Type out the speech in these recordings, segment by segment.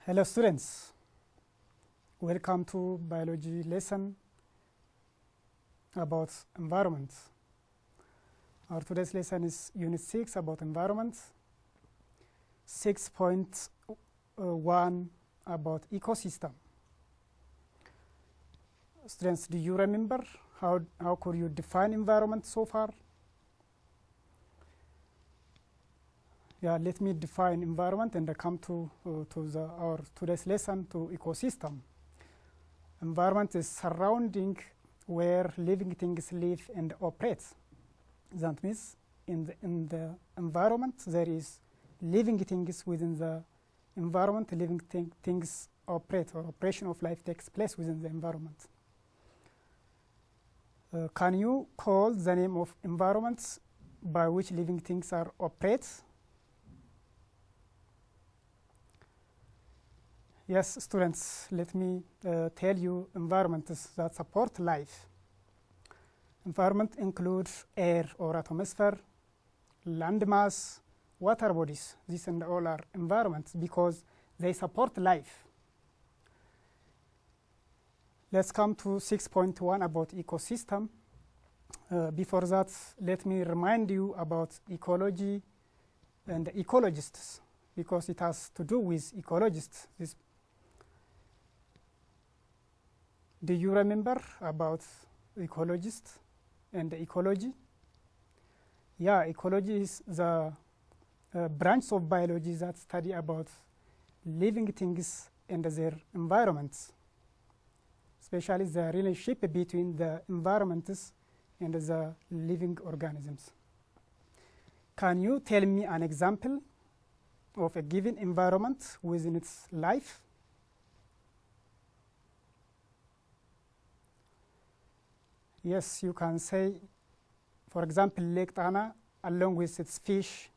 Hello students, welcome to biology lesson about environment. Our today's lesson is unit 6 about environment, 6.1 about ecosystem. Students, do you remember how could you define environment so far? Yeah, let me define environment and come to our today's lesson to ecosystem. Environment is surrounding where living things live and operate. That means in the environment there is living things within the environment. Living things operate, or operation of life takes place within the environment. Can you call the name of environments by which living things are operate? Yes, students, let me tell you environments that support life. Environment includes air or atmosphere, landmass, water bodies. These and all are environments because they support life. Let's come to 6.1 about ecosystem. Before that, let me remind you about ecology and ecologists, because it has to do with ecologists. Do you remember about ecologists and ecology? Yeah, ecology is the branch of biology that study about living things and their environments, especially the relationship between the environments and the living organisms. Can you tell me an example of a given environment within its life? Yes, you can say, for example, Lake Tana, along with its fish,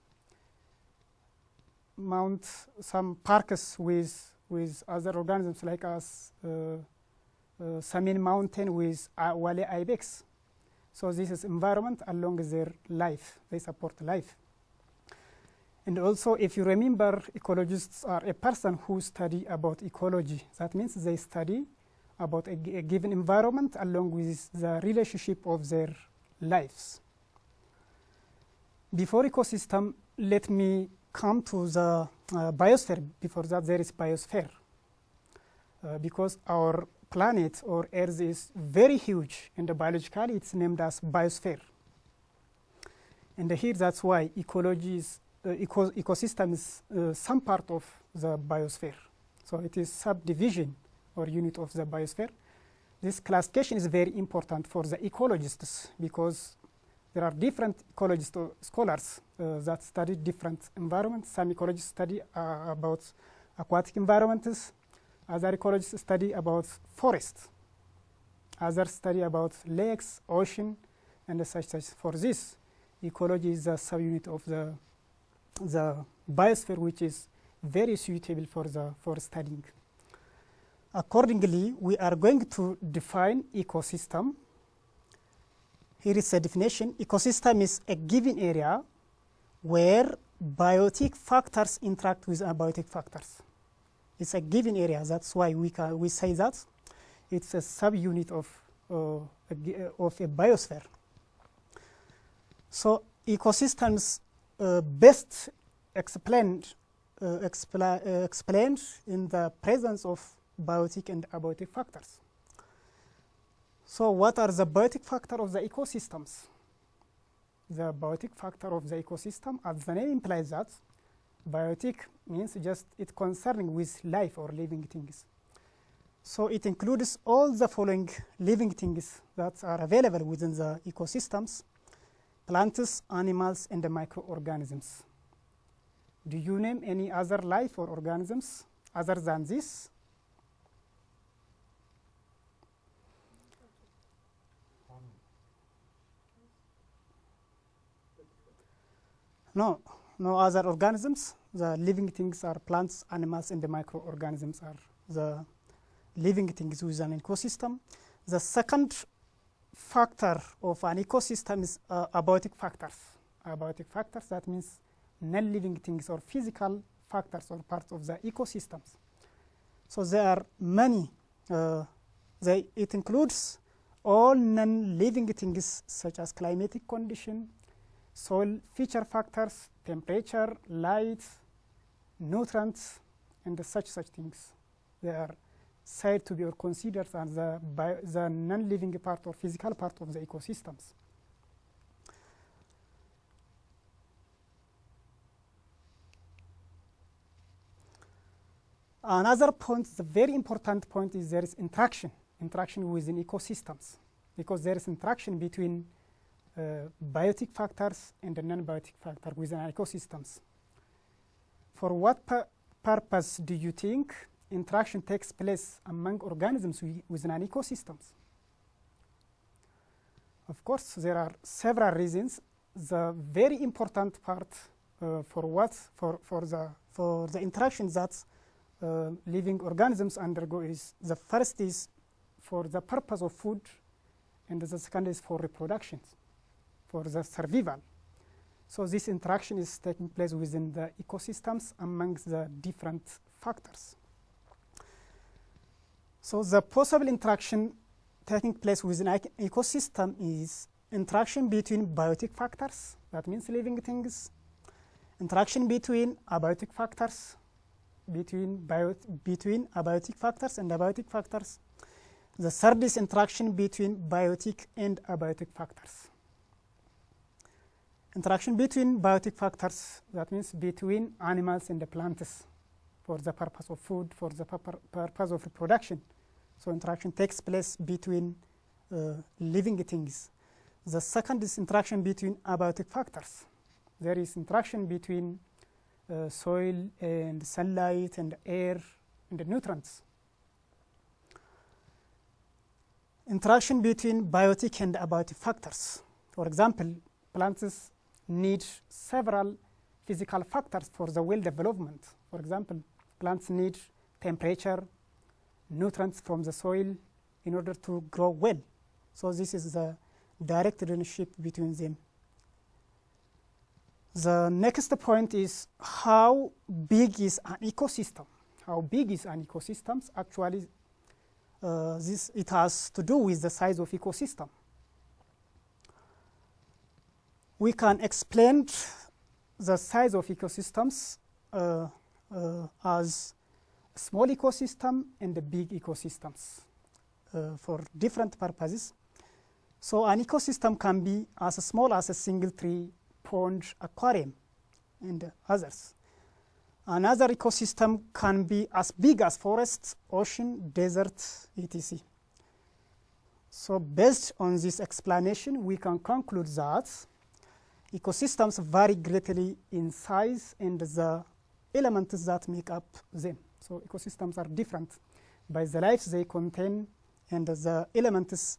some parks with other organisms like us, Samin Mountain with Wale Ibex. So this is environment along their life. They support life. And also, if you remember, ecologists are a person who study about ecology. That means they study about a given environment along with the relationship of their lives. Before ecosystem, let me come to the biosphere. Before that, there is biosphere. Because our planet or Earth is very huge, and biologically it's named as biosphere. And here that's why ecology is, ecosystem is some part of the biosphere. So it is subdivision or unit of the biosphere. This classification is very important for the ecologists because there are different ecologists or scholars that study different environments. Some ecologists study about aquatic environments. Other ecologists study about forests. Others study about lakes, ocean, and such. For this, ecology is a subunit of the biosphere, which is very suitable for studying. Accordingly, we are going to define ecosystem. Here is a definition. Ecosystem is a given area where biotic factors interact with abiotic factors. It's a given area. That's why we say that it's a subunit of a biosphere. So ecosystems best explained in the presence of biotic and abiotic factors. So what are the biotic factors of the ecosystems? The biotic factor of the ecosystem, as the name implies that, biotic means just it concerning with life or living things. So it includes all the following living things that are available within the ecosystems: plants, animals, and the microorganisms. Do you name any other life or organisms other than this? No other organisms. The living things are plants, animals, and the microorganisms are the living things within an ecosystem. The second factor of an ecosystem is abiotic factors. Abiotic factors, that means non-living things or physical factors or parts of the ecosystems. So there are many. It includes all non-living things such as climatic condition, soil feature factors, temperature, light, nutrients, and such things. They are said to be or considered as the non-living part or physical part of the ecosystems. Another point, the very important point, is there is interaction within ecosystems, because there is interaction between biotic factors and the non-biotic factor within ecosystems. For what purpose do you think interaction takes place among organisms within an ecosystems? Of course, there are several reasons. The very important part for the interactions that living organisms undergo is, the first is for the purpose of food, and the second is for reproduction, for the survival. So this interaction is taking place within the ecosystems amongst the different factors. So the possible interaction taking place within an ecosystem is interaction between biotic factors, that means living things, interaction between abiotic factors, between abiotic factors and abiotic factors. The third is interaction between biotic and abiotic factors. Interaction between biotic factors, that means between animals and the plants for the purpose of food, for the purpose of reproduction. So interaction takes place between living things. The second is interaction between abiotic factors. There is interaction between soil and sunlight and air and the nutrients. Interaction between biotic and abiotic factors. For example, plants need several physical factors for the well development. For example, plants need temperature, nutrients from the soil in order to grow well. So this is the direct relationship between them. The next point is how big is an ecosystem? How big is an ecosystem? Actually, it has to do with the size of ecosystem. We can explain the size of ecosystems as small ecosystem and the big ecosystems for different purposes. So an ecosystem can be as small as a single tree, pond, aquarium, and others. Another ecosystem can be as big as forests, ocean, desert, etc. So based on this explanation, we can conclude that ecosystems vary greatly in size and the elements that make up them. So ecosystems are different by the lives they contain and the elements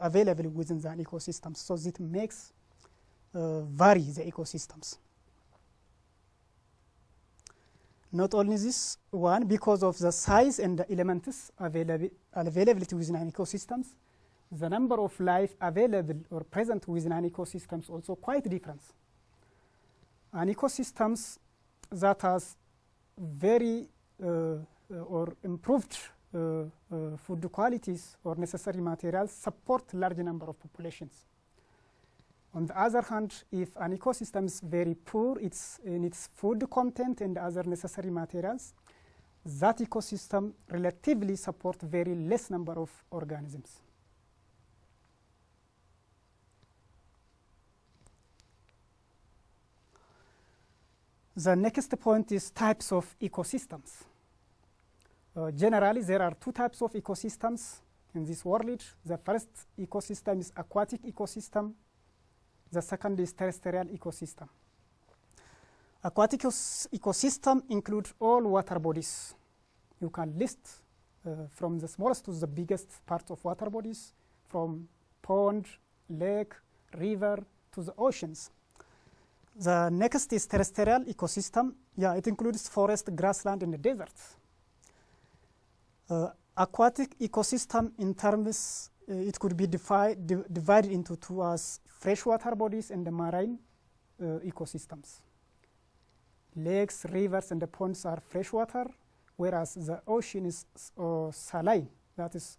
available within the ecosystem. So it makes vary the ecosystems. Not only this one, because of the size and the elements availability within an ecosystems, the number of life available or present within an ecosystem is also quite different. An ecosystems that has very or improved food qualities or necessary materials support large number of populations. On the other hand, if an ecosystem is very poor in its food content and other necessary materials, that ecosystem relatively support very less number of organisms. The next point is types of ecosystems. Generally, there are two types of ecosystems in this world. The first ecosystem is aquatic ecosystem. The second is terrestrial ecosystem. Aquatic ecosystem includes all water bodies. You can list from the smallest to the biggest parts of water bodies, from pond, lake, river, to the oceans. The next is terrestrial ecosystem. Yeah, it includes forest, grassland, and the deserts. Aquatic ecosystem in terms, it could be divided into two as freshwater bodies and the marine ecosystems. Lakes, rivers, and the ponds are freshwater, whereas the ocean is saline. That is,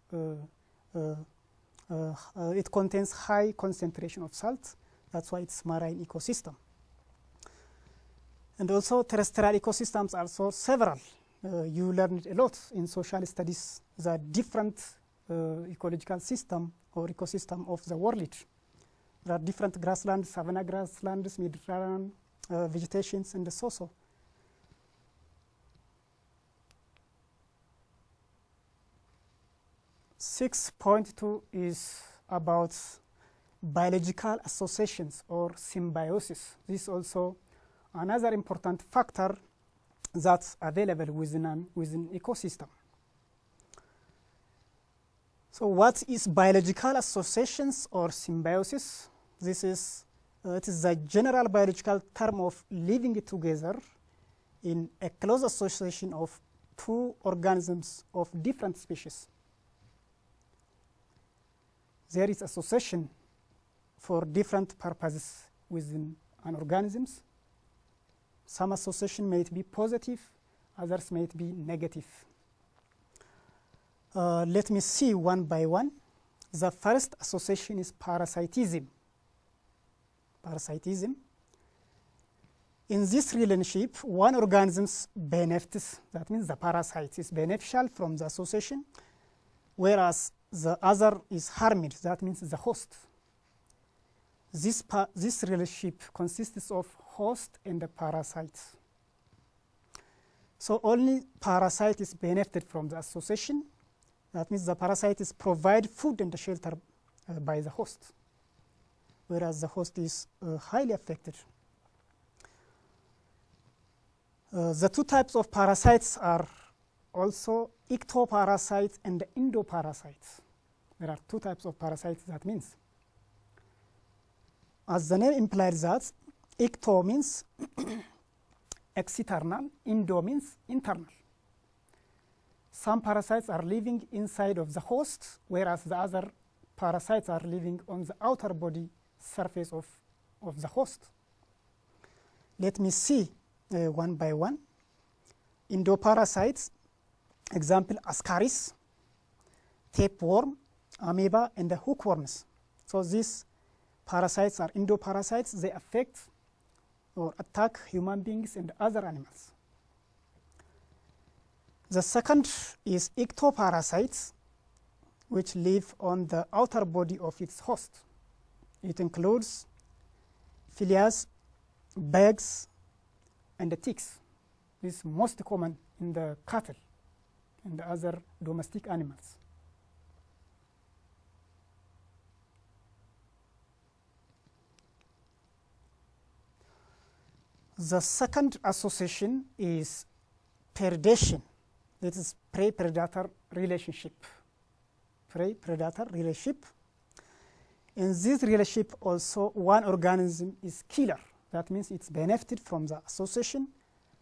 it contains high concentration of salt. That's why it's marine ecosystem. And also terrestrial ecosystems are also several. You learned a lot in social studies, the different ecological system or ecosystem of the world. There are different grasslands, savanna grasslands, Mediterranean vegetations, and so on. Six point two is about biological associations or symbiosis. This is also another important factor that's available within an ecosystem. So what is biological associations or symbiosis? This is it is the general biological term of living together in a close association of two organisms of different species. There is association for different purposes within an organism. Some association may be positive, others may be negative. Let me see one by one. The first association is parasitism. Parasitism. In this relationship, one organism benefits, that means the parasite is beneficial from the association, whereas the other is harmed, that means the host. This relationship consists of host and the parasite. So only parasite is benefited from the association. That means the parasite is provide food and shelter by the host, whereas the host is highly affected. The two types of parasites are also ectoparasites and endoparasites. There are two types of parasites, that means. As the name implies that, ecto means external, endo means internal. Some parasites are living inside of the host, whereas the other parasites are living on the outer body surface of the host. Let me see one by one. Endoparasites, example, ascaris, tapeworm, amoeba, and the hookworms. So these parasites are endoparasites. They affect or attack human beings and other animals. The second is ectoparasites, which live on the outer body of its host. It includes flies, bugs, and the ticks. This is most common in the cattle and the other domestic animals. The second association is predation. It is prey-predator relationship. Prey-predator relationship. In this relationship also, one organism is killer. That means it's benefited from the association,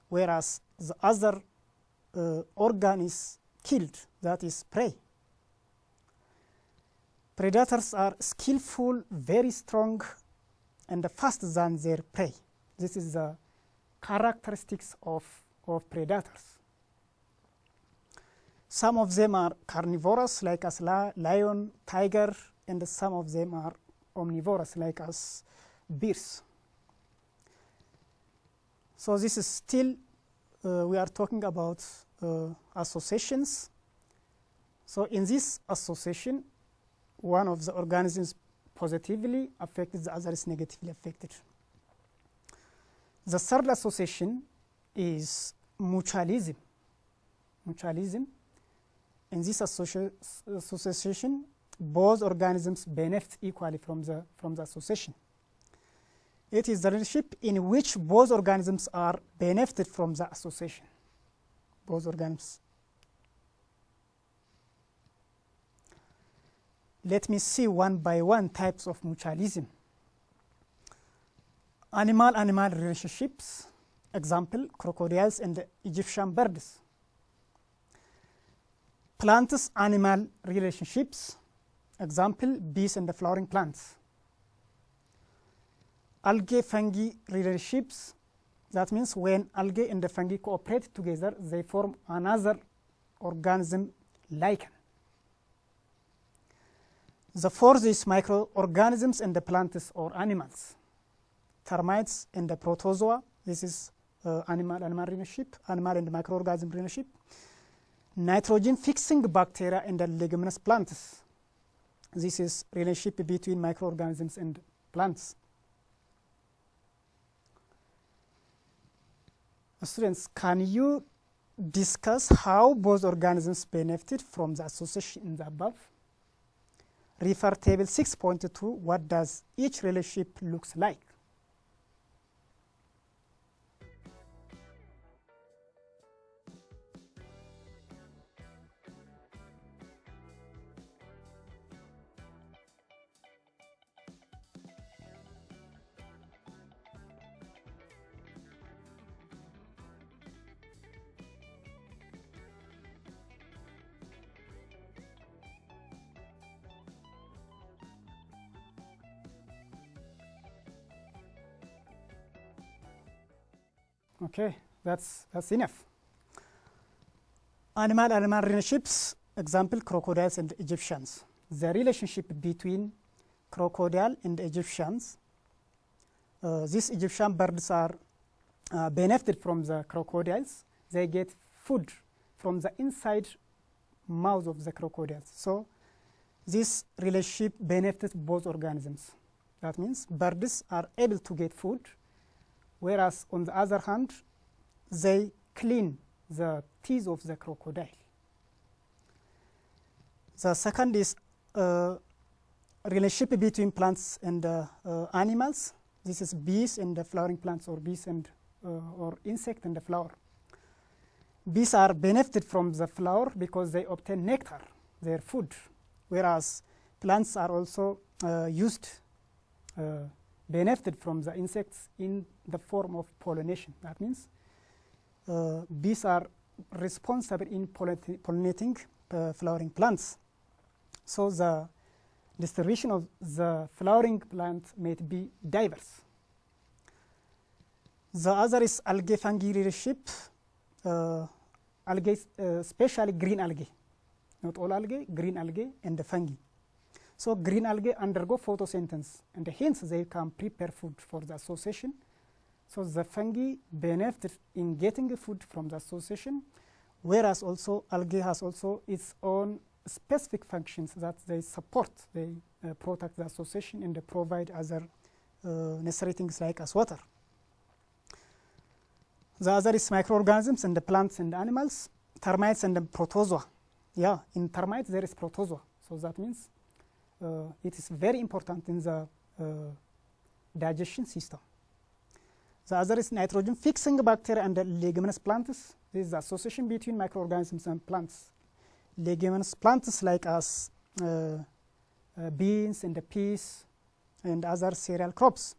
whereas the other organ is killed, that is prey. Predators are skillful, very strong, and faster than their prey. This is the characteristics of predators. Some of them are carnivorous, like as lion, tiger, and some of them are omnivorous, like as bears. So this is still, we are talking about associations. So in this association, one of the organisms positively affected, the other is negatively affected. The third association is mutualism. Mutualism. In this association, both organisms benefit equally from the association. It is the relationship in which both organisms are benefited from the association. Both organisms. Let me see one by one types of mutualism. Animal-animal relationships, example, crocodiles and Egyptian birds. Plants-animal relationships, example, bees and the flowering plants. Algae-fungi relationships, That means when algae and the fungi cooperate together, they form another organism, lichen. The fourth is microorganisms in the plants or animals. Termites and the protozoa. This is animal-animal relationship, animal and microorganism relationship. Nitrogen-fixing bacteria in the leguminous plants. This is relationship between microorganisms and plants. Students, can you discuss how both organisms benefit from the association in the above? Refer table 6.2. What does each relationship looks like? Okay, that's enough. Animal-animal relationships, example, crocodiles and Egyptians. The relationship between crocodile and Egyptians. These Egyptian birds are benefited from the crocodiles. They get food from the inside mouth of the crocodiles. So this relationship benefits both organisms. That means birds are able to get food, whereas on the other hand, they clean the teeth of the crocodile. The second is relationship between plants and animals. This is bees and the flowering plants, or bees and or insect and the flower. Bees are benefited from the flower because they obtain nectar, their food, whereas plants are also benefited from the insects in the form of pollination. That means bees are responsible in pollinating flowering plants. So the distribution of the flowering plant may be diverse. The other is algae-fungi relationship. Algae, especially green algae. Not all algae, green algae and the fungi. So green algae undergo photosynthesis, and hence they can prepare food for the association. So the fungi benefit in getting food from the association, whereas also algae has also its own specific functions that they support. They protect the association and they provide other necessary things like as water. The other is microorganisms and the plants and the animals, termites and the protozoa. Yeah, in termites there is protozoa. So that means it is very important in the digestion system. The other is nitrogen-fixing bacteria and the leguminous plants. This is the association between microorganisms and plants. Leguminous plants like as beans and the peas and other cereal crops.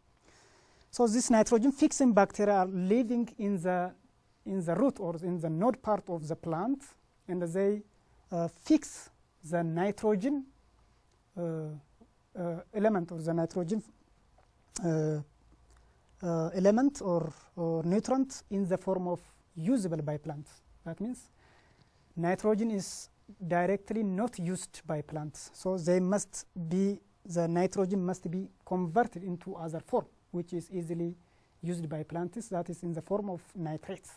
So these nitrogen-fixing bacteria are living in the root or in the node part of the plant, and they fix the nitrogen element or the nitrogen element or nutrient in the form of usable by plants. That means nitrogen is directly not used by plants, so they must be, the nitrogen must be converted into other form, which is easily used by plants, that is in the form of nitrates.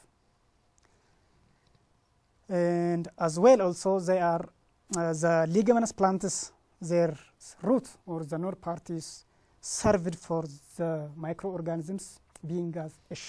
And as well also they are the leguminous plants, their root or the node part is served for the microorganisms being as a